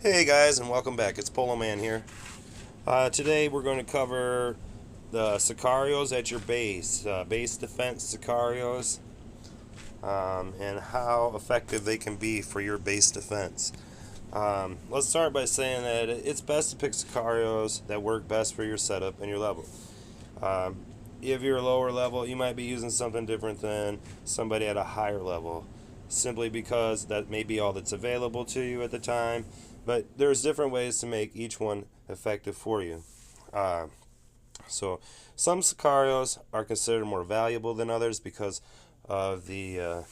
Hey guys, and welcome back. It's Polo Man here. Today we're going to cover the Sicarios at your base, base defense Sicarios, and how effective they can be for your base defense. Let's start by saying that it's best to pick Sicarios that work best for your setup and your level. Um, if you're a lower level, you might be using something different than somebody at a higher level, simply because that may be all that's available to you at the time. But there's different ways to make each one effective for you. Uh, so some Sicarios are considered more valuable than others because of the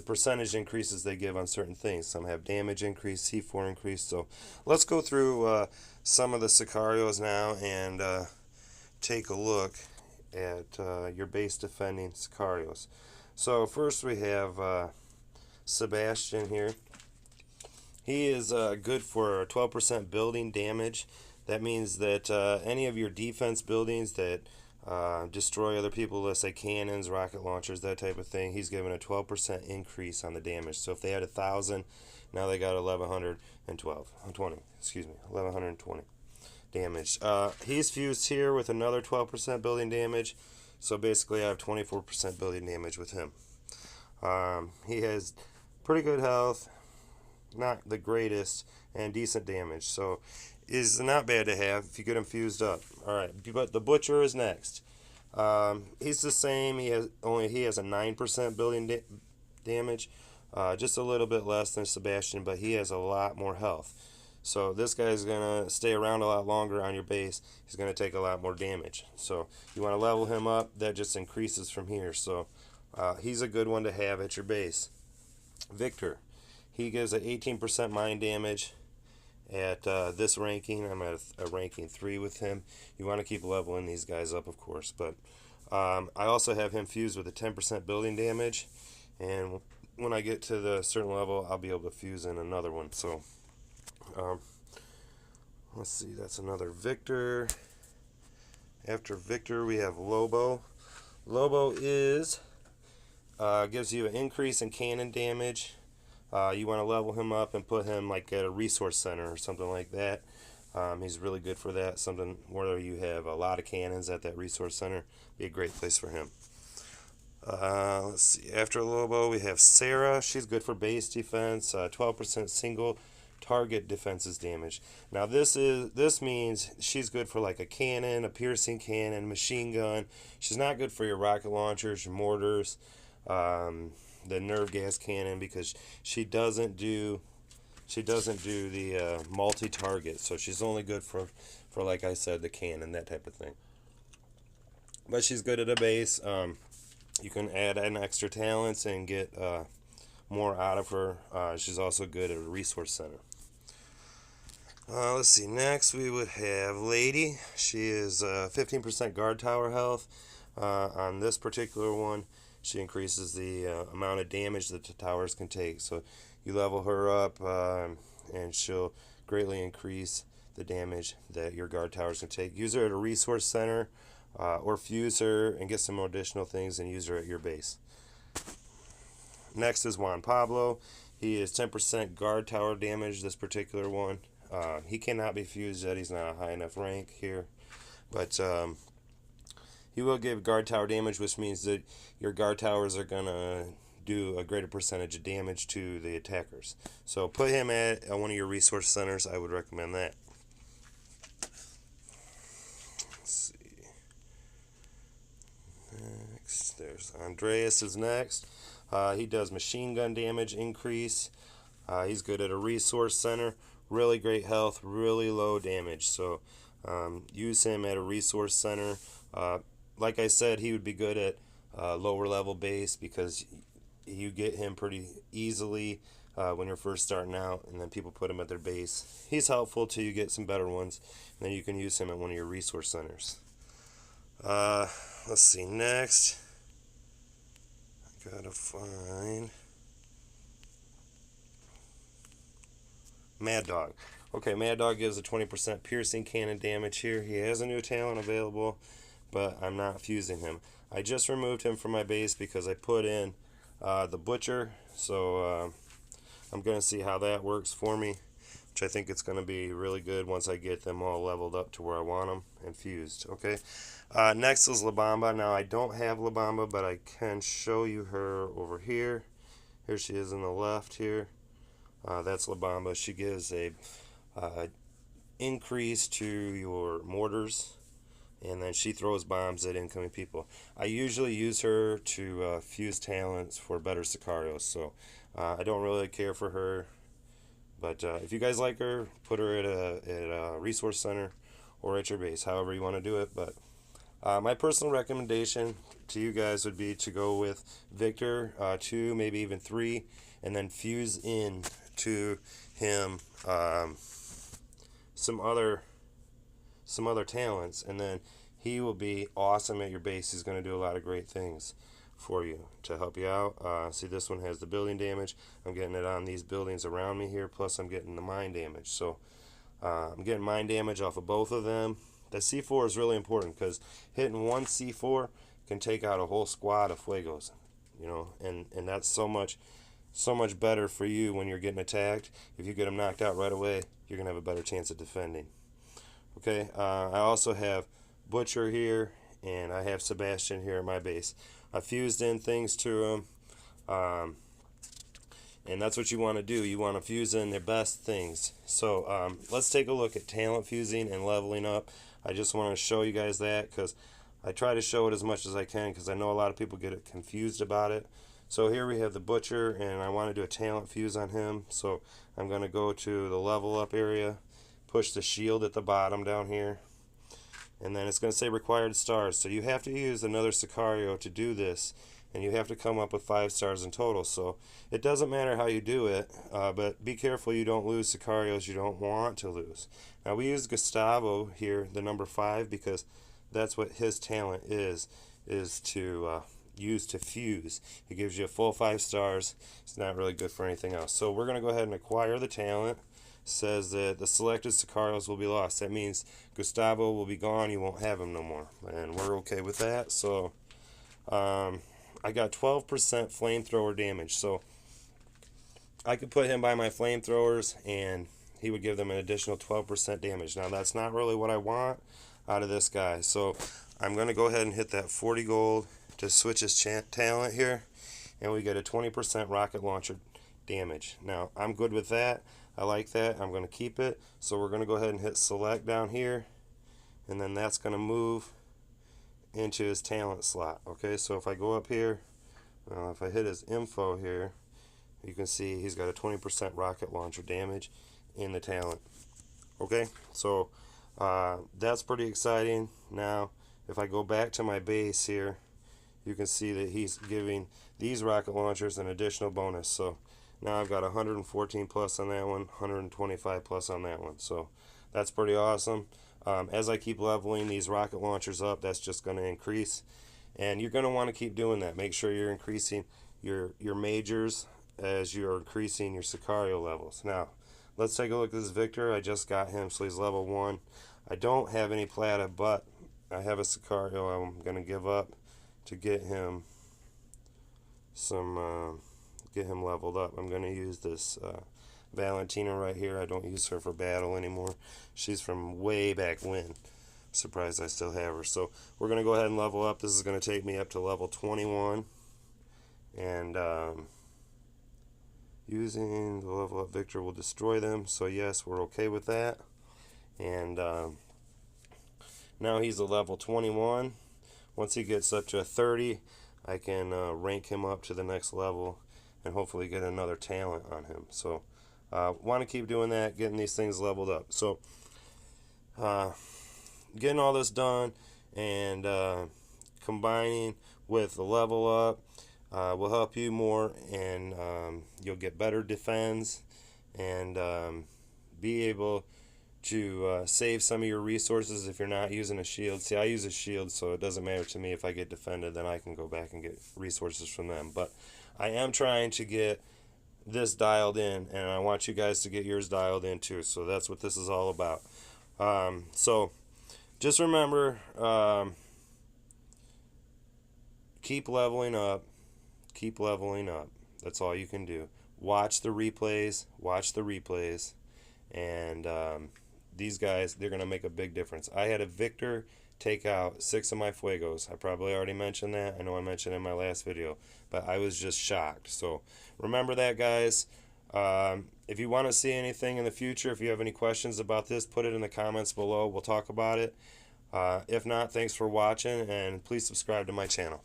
percentage increases they give on certain things. Some have damage increase, C4 increase. So let's go through some of the Sicarios now and take a look at your base defending Sicarios. So first we have Sebastian here. He is good for 12% building damage. That means that any of your defense buildings that destroy other people, let's say cannons, rocket launchers, that type of thing, he's given a 12% increase on the damage. So if they had 1,000, now they got 1,120. Excuse me, 1,120 damage. He's fused here with another 12% building damage. So basically, I have 24% building damage with him. He has pretty good health, not the greatest, and decent damage. So is not bad to have if you get him fused up. All right, but the butcher is next. He's the same. He has a 9% building damage, just a little bit less than Sebastian, but he has a lot more health. So this guy's gonna stay around a lot longer on your base. He's gonna take a lot more damage. So you want to level him up. That just increases from here. So he's a good one to have at your base. Victor, he gives an 18% mine damage at this ranking. I'm at a ranking 3 with him. You want to keep leveling these guys up, of course. But I also have him fused with a 10% building damage. And when I get to the certain level, I'll be able to fuse in another one. So um, let's see, that's another Victor. After Victor, we have Lobo. Lobo gives you an increase in cannon damage. You want to level him up and put him like at a resource center or something like that. He's really good for that. Something where you have a lot of cannons at that resource center, be a great place for him. Let's see. After Lobo, we have Sarah. She's good for base defense. 12% single target defenses damage. Now this means she's good for like a cannon, a piercing cannon, machine gun. She's not good for your rocket launchers, your mortars, the nerve gas cannon, because she doesn't do the multi-target. So she's only good for like I said, the cannon, that type of thing. But she's good at a base. You can add in extra talents and get more out of her. She's also good at a resource center. Let's see. Next, we would have Lady. She is 15% guard tower health. On this particular one, she increases the amount of damage that the towers can take. So you level her up, and she'll greatly increase the damage that your guard towers can take. Use her at a resource center, or fuse her and get some additional things and use her at your base. Next is Juan Pablo. He is 10% guard tower damage, this particular one. He cannot be fused yet. He's not a high enough rank here. But he will give guard tower damage, which means that your guard towers are going to do a greater percentage of damage to the attackers. So put him at one of your resource centers. I would recommend that. Let's see. Next, there's Andreas is next. He does machine gun damage increase. He's good at a resource center. Really great health, really low damage. So use him at a resource center. Like I said, he would be good at lower level base because you get him pretty easily when you're first starting out, and then people put him at their base. He's helpful till you get some better ones, and then you can use him at one of your resource centers. Let's see, next. I gotta find Mad Dog. Okay, Mad Dog gives a 20% piercing cannon damage here. He has a new talent available, but I'm not fusing him. I just removed him from my base because I put in the Butcher, so I'm going to see how that works for me. which I think it's going to be really good once I get them all leveled up to where I want them and fused. Okay. Next is La Bamba. Now I don't have La Bamba, but I can show you her over here. Here she is in the left here. That's La Bamba. She gives a increase to your mortars, and then she throws bombs at incoming people. I usually use her to fuse talents for better Sicarios, so I don't really care for her. But if you guys like her, put her at a resource center or at your base, however you want to do it. But my personal recommendation to you guys would be to go with Victor 2, maybe even 3, and then fuse in to him some other talents, and then he will be awesome at your base. He's going to do a lot of great things for you to help you out. See, this one has the building damage. I'm getting it on these buildings around me here, plus I'm getting the mine damage. So I'm getting mine damage off of both of them. The C4 is really important because hitting one C4 can take out a whole squad of Fuegos, you know, and that's so much better for you when you're getting attacked. If you get them knocked out right away, you're going to have a better chance of defending. Okay, I also have Butcher here, and I have Sebastian here at my base. I fused in things to them, and that's what you want to do. You want to fuse in their best things. So let's take a look at talent fusing and leveling up. I just want to show you guys that because I try to show it as much as I can because I know a lot of people get confused about it. So here we have the Butcher, and I want to do a talent fuse on him. So I'm going to go to the level up area, push the shield at the bottom down here, and then it's going to say required stars. So you have to use another Sicario to do this, and you have to come up with 5 stars in total. So it doesn't matter how you do it, but be careful you don't lose Sicarios you don't want to lose. Now we use Gustavo here, the number 5, because that's what his talent is to use to fuse. It gives you a full 5 stars. It's not really good for anything else. So we're going to go ahead and acquire the talent. Says that the selected Sicarios will be lost. That means Gustavo will be gone. You won't have him no more, and we're okay with that. So I got 12% flamethrower damage, so I could put him by my flamethrowers and he would give them an additional 12% damage. Now that's not really what I want out of this guy, so I'm going to go ahead and hit that 40 gold to switch his talent here, and we get a 20% rocket launcher damage. Now I'm good with that. I like that. I'm going to keep it. So we're going to go ahead and hit select down here, and then that's going to move into his talent slot. Okay, so if I go up here, if I hit his info here, you can see he's got a 20% rocket launcher damage in the talent. Okay, so that's pretty exciting. Now if I go back to my base here, you can see that he's giving these rocket launchers an additional bonus. So now I've got 114 plus on that one, 125 plus on that one. So that's pretty awesome. As I keep leveling these rocket launchers up, that's just going to increase. And you're going to want to keep doing that. Make sure you're increasing your majors as you're increasing your Sicario levels. Now, let's take a look at this Victor. I just got him, so he's level 1. I don't have any Plata, but I have a Sicario I'm going to give up to get him some... get him leveled up. I'm going to use this Valentina right here. I don't use her for battle anymore. She's from way back when. Surprised I still have her. So we're going to go ahead and level up. This is going to take me up to level 21. And using the level up Victor will destroy them. So yes, we're okay with that. And now he's a level 21. Once he gets up to a 30, I can rank him up to the next level and hopefully get another talent on him. So want to keep doing that, getting these things leveled up. So getting all this done and combining with the level up will help you more, and you'll get better defense and be able to save some of your resources if you're not using a shield. See, I use a shield, so it doesn't matter to me if I get defended, then I can go back and get resources from them. But I am trying to get this dialed in, and I want you guys to get yours dialed in too. So that's what this is all about. So just remember, keep leveling up. Keep leveling up. That's all you can do. Watch the replays. Watch the replays. And these guys, they're going to make a big difference. I had a Victor take out 6 of my Fuegos. I probably already mentioned that. I know I mentioned it in my last video, but I was just shocked. So remember that, guys. If you want to see anything in the future, if you have any questions about this, put it in the comments below. We'll talk about it. If not, thanks for watching, and please subscribe to my channel.